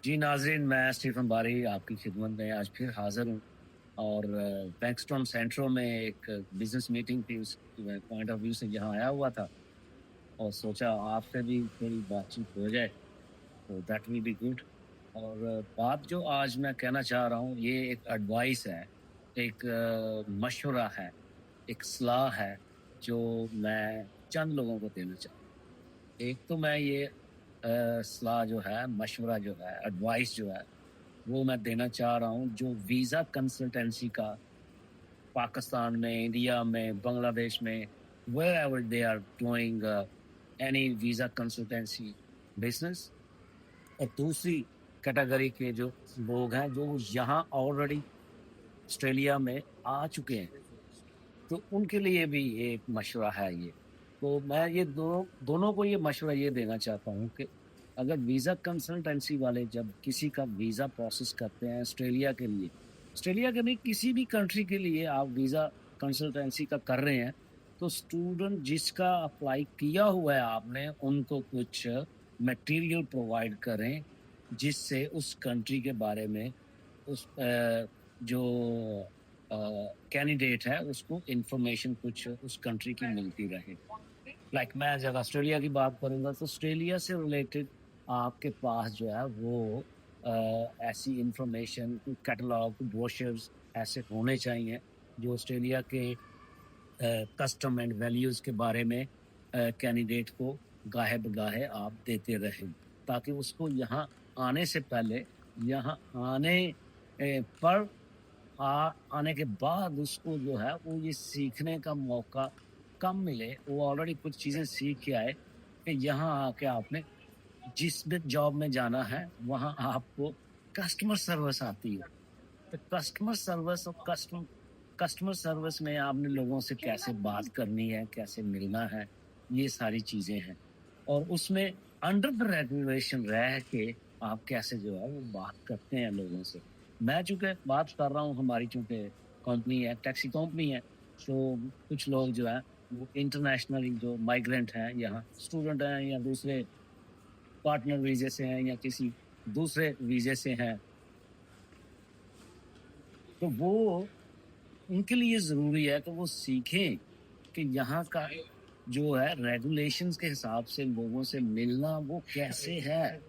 जी नाज़रीन, मैं स्टीफ़न बारी आपकी खिदमत में आज फिर हाज़िर हूँ और बैंकस्टॉर्म सेंट्रो में एक बिज़नेस मीटिंग थी, उस पॉइंट ऑफ व्यू से यहाँ आया हुआ था और सोचा आपसे भी थोड़ी बातचीत हो जाए, तो दैट विल बी गुड। और बात जो आज मैं कहना चाह रहा हूँ, ये एक एडवाइस है, एक मशवरा है, एक सलाह है, जो मैं चंद लोगों को देना चाहता हूँ। एक तो मैं ये सलाह जो है, मशवरा जो है, एडवाइस जो है, वो मैं देना चाह रहा हूँ जो वीज़ा कंसल्टेंसी का पाकिस्तान में, इंडिया में, बांग्लादेश में, wherever they are doing any visa consultancy business. और दूसरी कैटेगरी के जो लोग हैं, जो यहाँ ऑलरेडी ऑस्ट्रेलिया में आ चुके हैं, तो उनके लिए भी एक मशवरा है ये। तो मैं ये दोनों को ये मशवरा ये देना चाहता हूँ कि अगर वीज़ा कंसल्टेंसी वाले जब किसी का वीज़ा प्रोसेस करते हैं ऑस्ट्रेलिया के नहीं किसी भी कंट्री के लिए आप वीज़ा कंसल्टेंसी का कर रहे हैं, तो स्टूडेंट जिसका अप्लाई किया हुआ है आपने, उनको कुछ मटेरियल प्रोवाइड करें, जिससे उस कंट्री के बारे में उस जो कैंडिडेट है उसको इंफॉर्मेशन कुछ उस कंट्री की मिलती रहे। लाइक मैं अगर ऑस्ट्रेलिया की बात करूँगा तो ऑस्ट्रेलिया से रिलेटेड आपके पास जो है वो ऐसी इंफॉर्मेशन कैटलॉग, ब्रोशर्स ऐसे होने चाहिए जो ऑस्ट्रेलिया के कस्टम एंड वैल्यूज़ के बारे में कैंडिडेट को गाहे-बगाहे आप देते रहें, ताकि उसको यहाँ आने से पहले, यहाँ आने पर आने के बाद उसको जो है वो ये सीखने का मौका कम मिले, वो ऑलरेडी कुछ चीज़ें सीख के आए कि यहाँ आके आपने जिस भी जॉब में जाना है, वहाँ आपको कस्टमर सर्विस आती है। तो कस्टमर सर्विस में आपने लोगों से कैसे बात करनी है, कैसे मिलना है, ये सारी चीज़ें हैं। और उसमें अंडर द रेगुलेशन रह के आप कैसे जो है वो बात करते हैं लोगों से। मैं चूँकि बात कर रहा हूँ हमारी चूँकि कंपनी है, टैक्सी कंपनी है, तो कुछ लोग जो है वो इंटरनेशनली जो माइग्रेंट हैं, यहाँ स्टूडेंट हैं या दूसरे पार्टनर वीज़े से हैं या किसी दूसरे वीज़े से हैं, तो वो उनके लिए ज़रूरी है कि वो सीखें कि यहाँ का जो है रेगुलेशंस के हिसाब से लोगों से मिलना वो कैसे है।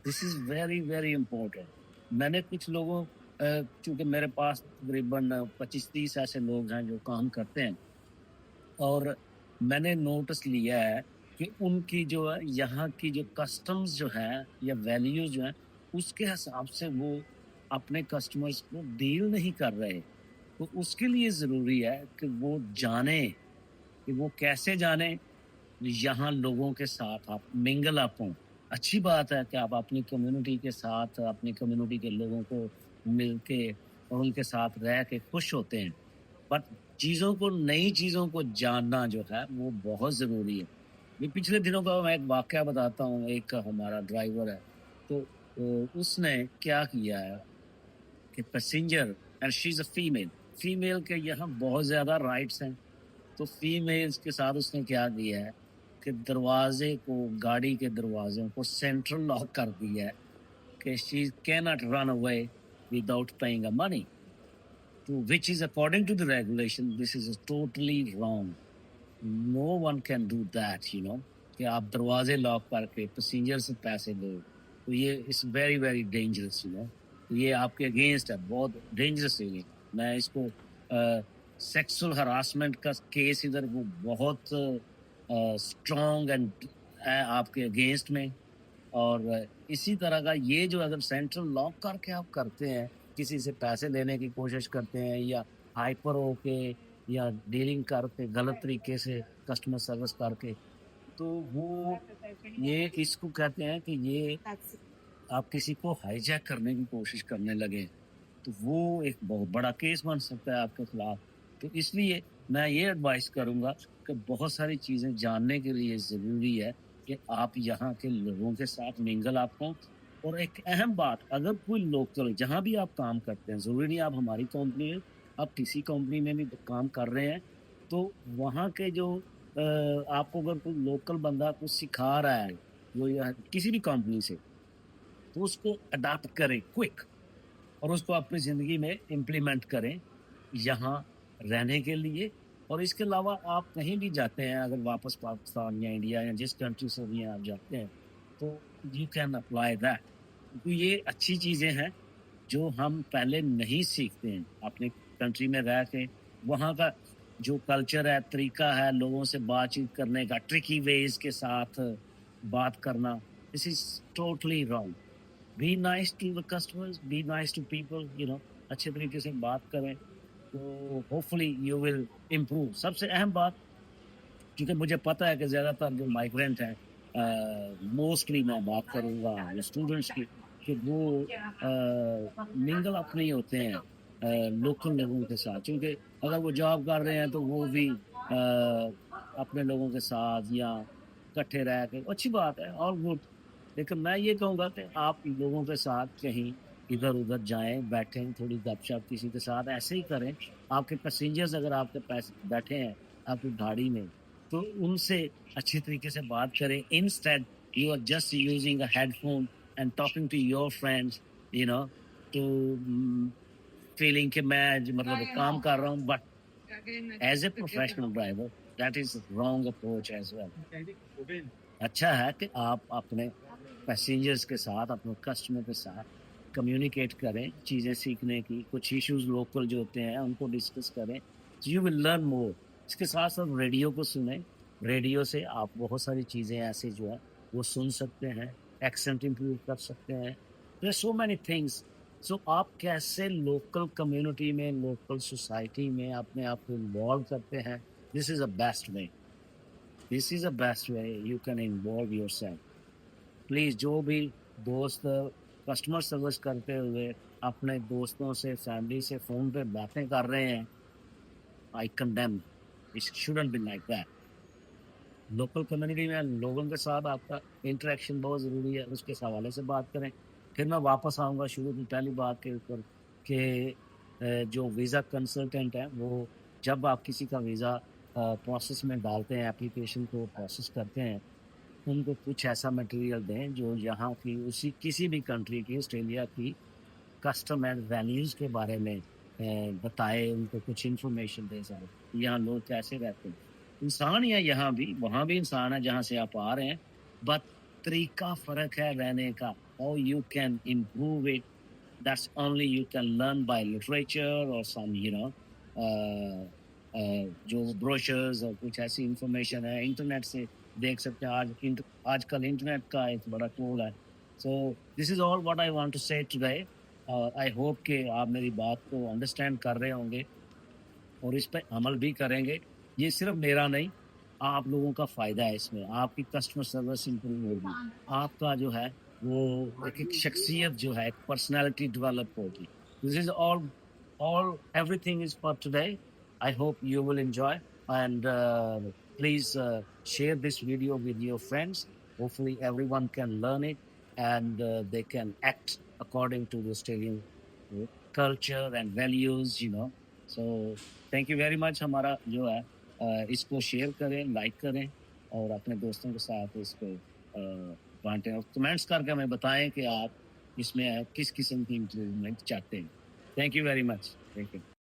This is very, very important. मैंने कुछ लोगों चूँकि मेरे पास तकरीबन 25-30 ऐसे लोग हैं जो काम करते हैं और मैंने नोटिस लिया है कि उनकी जो है यहाँ की जो कस्टम्स जो हैं या वैल्यूज़ जो हैं, उसके हिसाब से वो अपने कस्टमर्स को डील नहीं कर रहे। तो उसके लिए ज़रूरी है कि वो जानें कि वो कैसे जानें, यहाँ लोगों के साथ आप मिंगल अप हों। अच्छी बात है कि आप अपनी कम्युनिटी के साथ, अपनी कम्युनिटी के लोगों को मिल के और उनके साथ रह के खुश होते हैं। बट नई चीज़ों को जानना जो है, वो बहुत ज़रूरी है। ये पिछले दिनों का मैं एक वाकया बताता हूँ, एक हमारा ड्राइवर है, तो उसने क्या किया है कि passenger and she is a female, female के यहाँ बहुत ज़्यादा राइट्स हैं। तो फीमेल्स के साथ उसने क्या किया है कि दरवाजे को, गाड़ी के दरवाज़ों को सेंट्रल लॉक कर दिया है कि she can not run away without paying a money, तो which is according to the regulation this is totally wrong. No one can do that, you know, कि आप दरवाजे लॉक करके पैसेंजर से पैसे लो, तो ये it's very very dangerous, you know. ये आपके अगेंस्ट है, बहुत डेंजरस है ये। मैं इसको सेक्सुअल हरासमेंट का केस इधर वो बहुत स्ट्रॉन्ग एंड है आपके अगेंस्ट में। और इसी तरह का ये जो अगर सेंट्रल लॉक करके आप करते हैं, किसी से पैसे लेने की कोशिश करते हैं या हाइपर होके या डीलिंग करके गलत तरीके से कस्टमर सर्विस करके, तो वो ये इसको कहते हैं कि ये आप किसी को हाईजैक करने की कोशिश करने लगे, तो वो एक बहुत बड़ा केस बन सकता है आपके खिलाफ। तो इसलिए मैं ये एडवाइस करूँगा कि बहुत सारी चीज़ें जानने के लिए ज़रूरी है कि आप यहाँ के लोगों के साथ मिंगल आप हों। और एक अहम बात, अगर कोई लोकल जहाँ भी आप काम करते हैं, ज़रूरी नहीं आप हमारी कंपनी है, आप किसी कंपनी में भी काम कर रहे हैं, तो वहाँ के जो आपको अगर कोई लोकल बंदा कुछ सिखा रहा है, वो या किसी भी कंपनी से, तो उसको अडाप्ट करें क्विक और उसको अपनी ज़िंदगी में इम्प्लीमेंट करें यहाँ रहने के लिए। और इसके अलावा आप कहीं भी जाते हैं, अगर वापस पाकिस्तान या इंडिया या जिस कंट्री से भी आप जाते हैं, तो यू कैन अप्लाई दैट, क्योंकि ये अच्छी चीज़ें हैं जो हम पहले नहीं सीखते हैं अपने कंट्री में रह के। वहाँ का जो कल्चर है, तरीका है लोगों से बातचीत करने का, ट्रिकी वेज के साथ बात करना, this is totally wrong. Be nice to the customers, be nice to people, you know, अच्छे तरीके से बात करें तो होपफुली यू विल इम्प्रूव। सबसे अहम बात, क्योंकि मुझे पता है कि ज़्यादातर जो माइग्रेंट हैं, मोस्टली मैं बात करूँगा स्टूडेंट्स की, कि वो मिंगल अप नहीं होते हैं लोकल लोगों के साथ, क्योंकि अगर वो जॉब कर रहे हैं तो वो भी अपने लोगों के साथ या इकट्ठे रह के, अच्छी बात है, ऑल गुड। लेकिन मैं ये कहूँगा कि आप लोगों के साथ कहीं इधर उधर जाएं, बैठें, थोड़ी गपशप किसी के साथ ऐसे ही करें। आपके पैसेंजर्स अगर आपके पास बैठे हैं आपकी गाड़ी में, तो उनसे अच्छी तरीके से बात करें। Instead you are just using a headphone and talking to your friends, you know, तो फीलिंग कि मैं मतलब काम कर रहा हूँ, but as a professional driver that is wrong approach as well. अच्छा है कि आप अपने पैसेंजर्स के साथ, अपने कस्टमर के साथ कम्युनिकेट करें, चीज़ें सीखने की, कुछ इश्यूज लोकल जो होते हैं उनको डिस्कस करें, यू विल लर्न मोर। इसके साथ साथ रेडियो को सुनें, रेडियो से आप बहुत सारी चीज़ें ऐसे जो है वो सुन सकते हैं, एक्सेंट इम्प्रूव कर सकते हैं, देयर सो मैनी थिंग्स। सो आप कैसे लोकल कम्युनिटी में, लोकल सोसाइटी में अपने आप को इन्वॉल्व करते हैं, this is a best way, this is a best way you can involve your self. Please जो भी दोस्त कस्टमर सर्विस करते हुए अपने दोस्तों से, फैमिली से फ़ोन पे बातें कर रहे हैं, आई condemn, it shouldn't be like that. Local community में लोगों के साथ आपका इंटरेक्शन बहुत ज़रूरी है, उसके हवाले से बात करें। फिर मैं वापस आऊँगा शुरू की पहली बात के ऊपर कि जो वीज़ा कंसल्टेंट है, वो जब आप किसी का वीज़ा प्रोसेस में डालते हैं, एप्लीकेशन को प्रोसेस करते हैं, उनको कुछ ऐसा मटेरियल दें जो यहाँ की, उसी किसी भी कंट्री की, ऑस्ट्रेलिया की कस्टम एंड वैल्यूज़ के बारे में बताए, उनको कुछ इन्फॉर्मेशन दे सकें, यहाँ लोग कैसे रहते हैं। इंसान ही है यहाँ भी, वहाँ भी इंसान है जहाँ से आप आ रहे हैं, बट तरीका फ़र्क है रहने का। How you can improve it, that's only you can learn by literature और सम यू नो जो ब्रोशर्स और कुछ ऐसी इंफॉर्मेशन है इंटरनेट से देख सकते हैं। आजकल इंटरनेट का एक बड़ा टूल है। So this is all what I want to say today. I hope कि आप मेरी बात को अंडरस्टैंड कर रहे होंगे और इस पे अमल भी करेंगे। ये सिर्फ मेरा नहीं, आप लोगों का फ़ायदा है इसमें, आपकी कस्टमर सर्विस इम्प्रूव होगी, आपका जो है वो एक शख्सियत जो है, एक पर्सनैलिटी डेवलप होगी। This is all everything is for today. I hope you will enjoy, and please share this video with your friends. Hopefully everyone can learn it, and they can act according to the Australian culture and values, you know. So thank you very much. हमारा जो है इसको share करें, like करें और अपने दोस्तों के साथ इसको बांटें और कमेंट्स करके हमें बताएं कि आप इसमें किस किस्म की इम्प्रूवमेंट चाहते हैं। Thank you very much. Thank you.